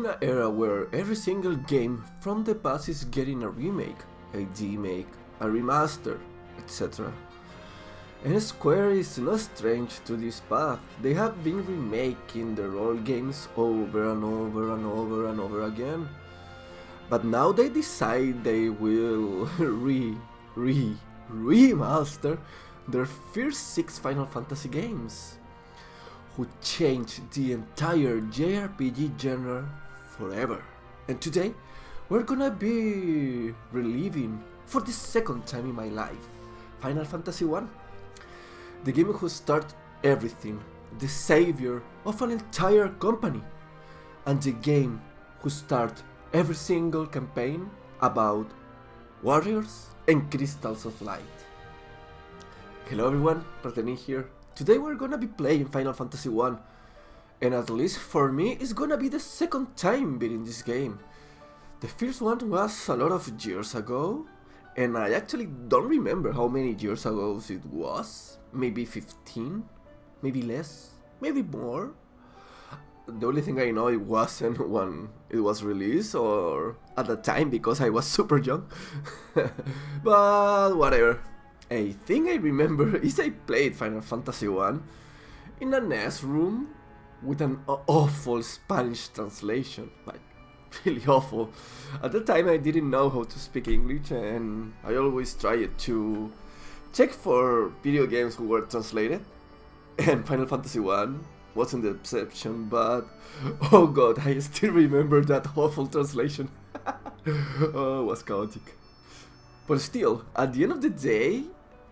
an era where every single game from the past is getting a remake, a demake, a remaster, etc. And Square is not strange to this path. They have been remaking their old games over and over and over and over again. But now they decide they will remaster their first 6 Final Fantasy games, who changed the entire JRPG genre forever. And today, we're gonna be reliving, for the second time in my life, Final Fantasy 1. The game who started everything, the savior of an entire company, and the game who started every single campaign about warriors and crystals of light. Hello everyone, Pretending here. Today we're gonna be playing Final Fantasy 1, and at least for me it's gonna be the second time beating this game. The first one was a lot of years ago, and I actually don't remember how many years ago it was. Maybe 15? Maybe less? Maybe more? The only thing I know it wasn't when it was released or at the time because I was super young. But whatever. A thing I remember is I played Final Fantasy 1 in a NES room with an awful Spanish translation. Like, really awful. At the time I didn't know how to speak English, and I always tried to check for video games who were translated, and Final Fantasy 1 wasn't the exception, but oh god, I still remember that awful translation. Oh, it was chaotic. But still, at the end of the day,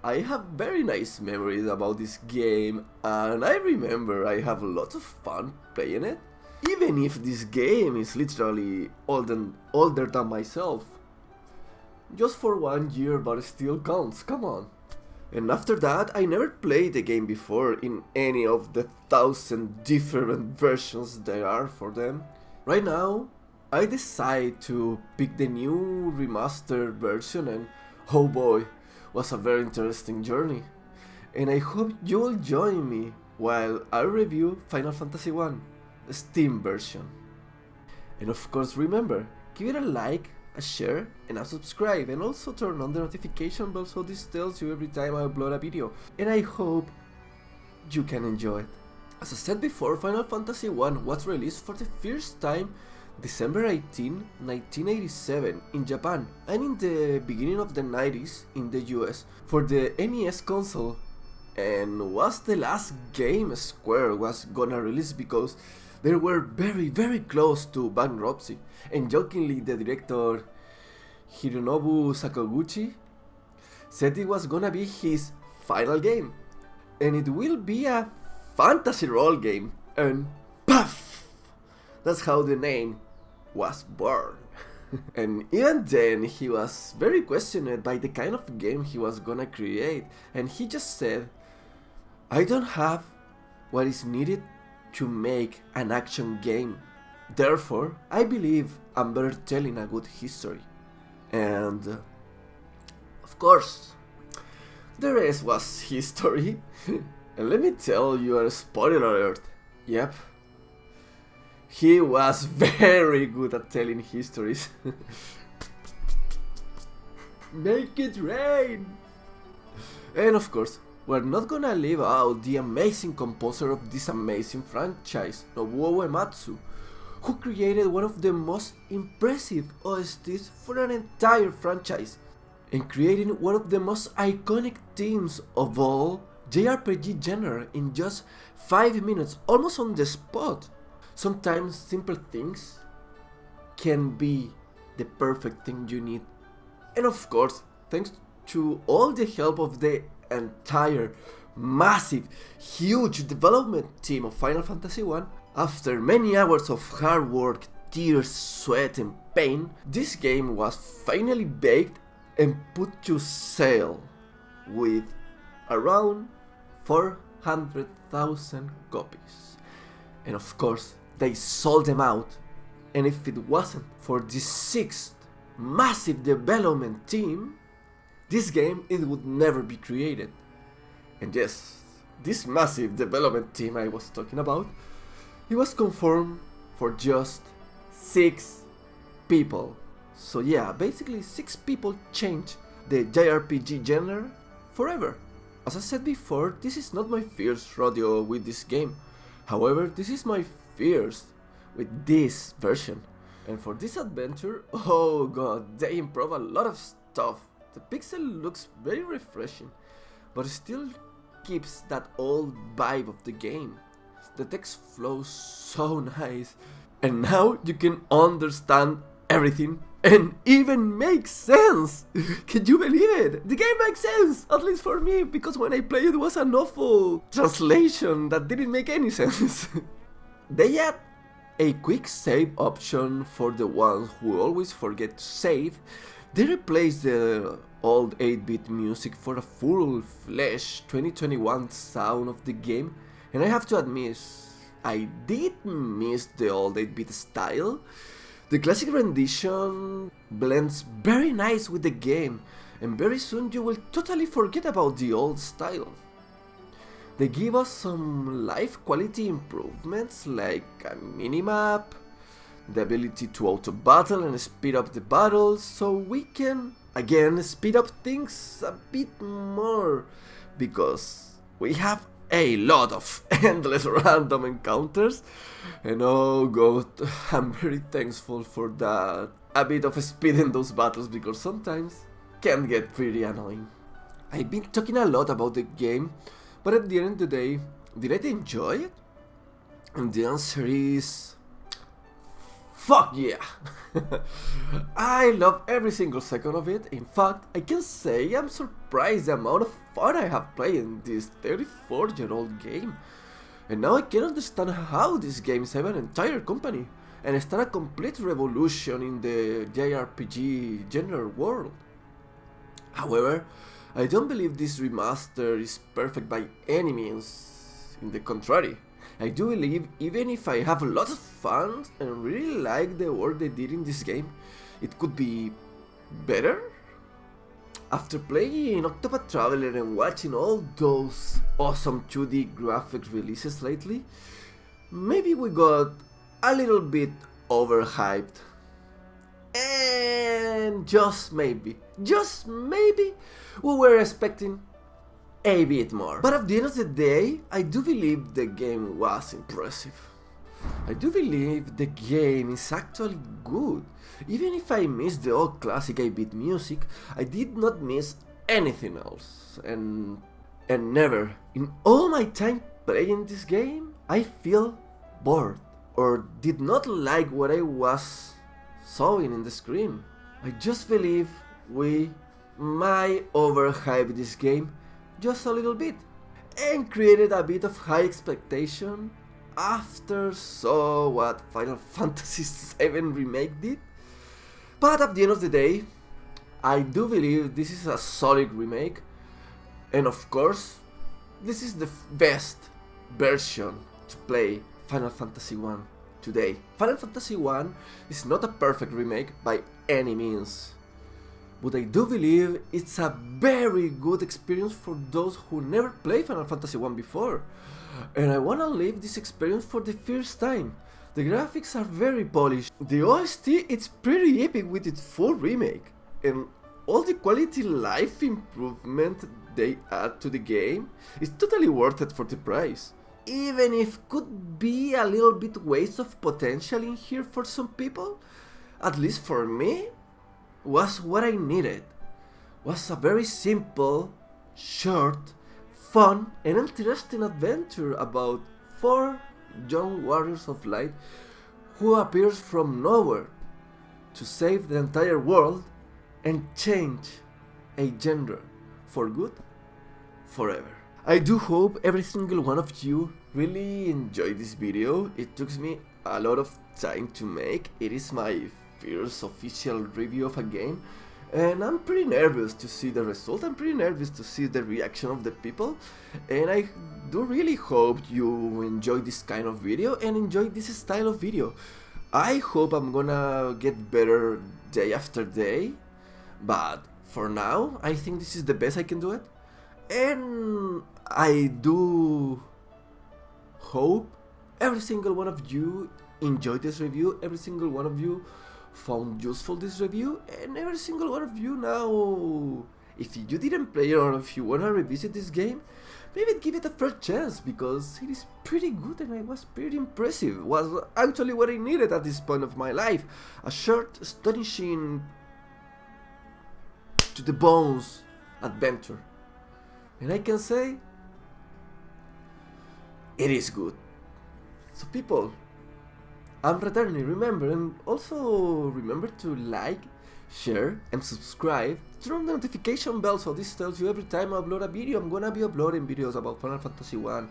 I have very nice memories about this game, and I remember I have lots of fun playing it, even if this game is literally older than myself. Just for 1 year, but it still counts, come on. And after that, I never played the game before in any of the 1,000 different versions there are for them. Right now, I decide to pick the new remastered version, and oh boy, was a very interesting journey. And I hope you'll join me while I review Final Fantasy 1, the Steam version. And of course remember, give it a like, a share, and a subscribe, and also turn on the notification bell so this tells you every time I upload a video, and I hope you can enjoy it. As I said before, Final Fantasy 1 was released for the first time December 18, 1987 in Japan, and in the beginning of the 90s in the US for the NES console, and was the last game Square was gonna release because they were very close to bankruptcy. And jokingly, the director Hironobu Sakaguchi said it was gonna be his final game, and it will be a fantasy role game, and puff! That's how the name was born. And even then he was very questioned by the kind of game he was gonna create, and he just said, "I don't have what is needed to make an action game. Therefore, I believe I'm better telling a good history." And of course, the rest was history. And let me tell you a spoiler alert. Yep, he was very good at telling histories. Make it rain! And of course, we're not gonna leave out the amazing composer of this amazing franchise, Nobuo Uematsu, who created one of the most impressive OSTs for an entire franchise, and creating one of the most iconic themes of all JRPG genre in just 5 minutes, almost on the spot. Sometimes simple things can be the perfect thing you need. And of course, thanks to all the help of the entire massive, huge development team of Final Fantasy 1, after many hours of hard work, tears, sweat and pain, this game was finally baked and put to sale with around 400,000 copies. And of course, they sold them out, and if it wasn't for the 6th massive development team, this game it would never be created. And yes, this massive development team I was talking about, it was confirmed for just 6 people. So yeah, basically 6 people changed the JRPG genre forever. As I said before, this is not my first rodeo with this game. However, this is my first with this version. And for this adventure, oh god, they improve a lot of stuff. The pixel looks very refreshing, but still keeps that old vibe of the game. The text flows so nice, and now you can understand everything and even make sense. Can you believe it? The game makes sense, at least for me, because when I played it was an awful translation that didn't make any sense. They add a quick save option for the ones who always forget to save. They replace the old 8-bit music for a full-fledged 2021 sound of the game, and I have to admit, I did miss the old 8-bit style. The classic rendition blends very nice with the game, and very soon you will totally forget about the old style. They give us some life quality improvements like a minimap, the ability to auto battle and speed up the battles, so we can again speed up things a bit more, because we have a lot of endless random encounters, and oh god, I'm very thankful for that. A bit of speed in those battles, because sometimes can get pretty annoying. I've been talking a lot about the game, but at the end of the day, did I enjoy it? And the answer is fuck yeah! I love every single second of it. In fact, I can say I'm surprised the amount of fun I have played in this 34-year-old game. And now I can understand how this game saved an entire company and start a complete revolution in the JRPG genre world. However, I don't believe this remaster is perfect by any means. In the contrary, I do believe even if I have a lot of fun and really like the work they did in this game, it could be better? After playing Octopath Traveler and watching all those awesome 2D graphics releases lately, maybe we got a little bit overhyped. And just maybe, we were expecting a bit more. But at the end of the day, I do believe the game was impressive. I do believe the game is actually good. Even if I missed the old classic 8-bit music, I did not miss anything else. And never, in all my time playing this game, I feel bored or did not like what I was seeing in the screen. I just believe we might overhype this game just a little bit and created a bit of high expectation after saw what Final Fantasy VII Remake did. But at the end of the day, I do believe this is a solid remake, and of course, this is the best version to play Final Fantasy I today. Final Fantasy I is not a perfect remake by any means, but I do believe it's a very good experience for those who never played Final Fantasy I before. And I wanna live this experience for the first time. The graphics are very polished. The OST is pretty epic with its full remake. And all the quality life improvement they add to the game is totally worth it for the price. Even if could be a little bit waste of potential in here for some people, at least for me, was what I needed. Was a very simple, short, fun and interesting adventure about 4 young warriors of light who appears from nowhere to save the entire world and change a gender for good forever. I do hope every single one of you really enjoyed this video. It took me a lot of time to make. It is my first official review of a game, and I'm pretty nervous to see the result. I'm pretty nervous to see the reaction of the people, and I do really hope you enjoy this kind of video and enjoy this style of video. I hope I'm gonna get better day after day, but for now I think this is the best I can do it, and I do hope every single one of you enjoyed this review, every single one of you found useful this review, and every single one of you now, if you didn't play or if you wanna revisit this game, maybe give it a first chance, because it is pretty good and I was pretty impressive. It was actually what I needed at this point of my life. A short, astonishing, to the bones adventure. And I can say, it is good. So people, I'm returning, remember, and also remember to like, share and subscribe, turn on the notification bell so this tells you every time I upload a video. I'm gonna be uploading videos about Final Fantasy 1,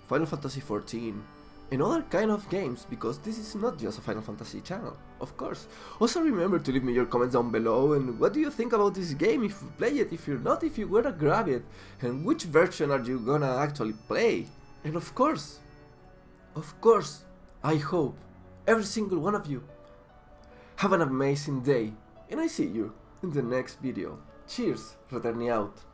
Final Fantasy 14 and other kind of games, because this is not just a Final Fantasy channel, of course. Also remember to leave me your comments down below, and what do you think about this game, if you play it, if you're not, if you wanna grab it, and which version are you gonna actually play. And of course, I hope every single one of you have an amazing day, and I see you in the next video. Cheers, Returning out.